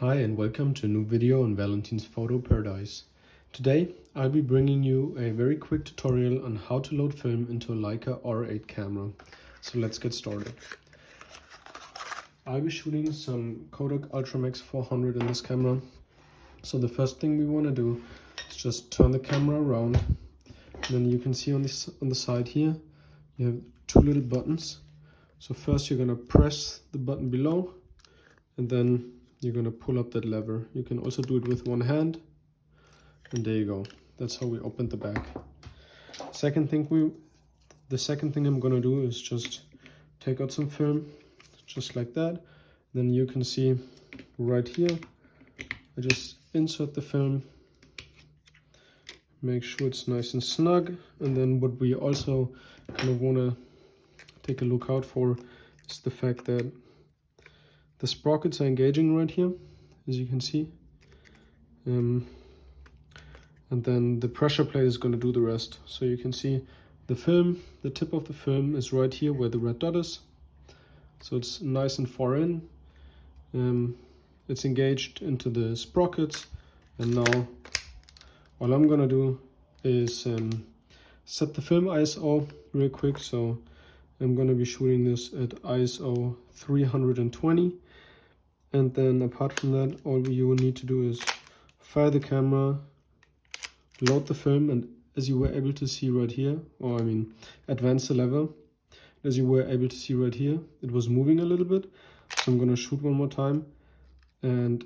Hi and welcome to a new video on Valentine's Photo Paradise. Today I'll be bringing you a very quick tutorial on how to load film into a Leica R8 camera. So let's get started. I'll be shooting some Kodak Ultramax 400 in this camera. So the first thing we want to do is just turn the camera around. And then you can see on the side here you have two little buttons. So first you're going to press the button below and then you're going to pull up that lever. You can also do it with one hand, and there you go. That's how we open the back. The second thing I'm going to do is just take out some film, just like that. Then you can see right here, I just insert the film, make sure it's nice and snug. And then what we also kind of want to take a look out for is the fact that the sprockets are engaging right here, as you can see. And then the pressure plate is going to do the rest. So you can see the film, the tip of the film is right here where the red dot is. So it's nice and far in. It's engaged into the sprockets. And now all I'm going to do is set the film ISO real quick. So I'm going to be shooting this at ISO 320. And then apart from that, all you will need to do is fire the camera, load the film, and as you were able to see right here, or I mean advance the lever, as you were able to see right here, it was moving a little bit. So I'm going to shoot one more time. And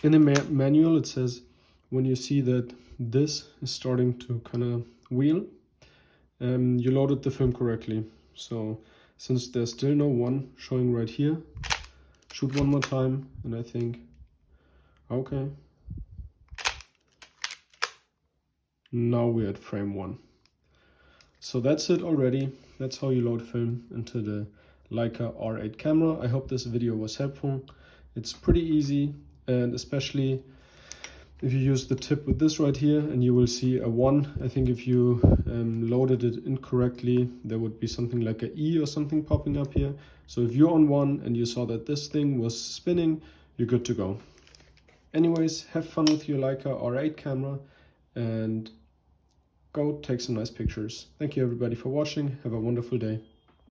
in the manual it says when you see that this is starting to kind of wheel, you loaded the film correctly. So since there's still no one showing right here, shoot one more time, and I think, okay. Now we're at frame 1. So that's it already. That's how you load film into the Leica R8 camera. I hope this video was helpful. It's pretty easy, and especially if you use the tip with this right here, and you will see a 1. I think if you loaded it incorrectly, there would be something like an E or something popping up here. So if you're on 1 and you saw that this thing was spinning, you're good to go. Anyways, have fun with your Leica R8 camera and go take some nice pictures. Thank you everybody for watching. Have a wonderful day.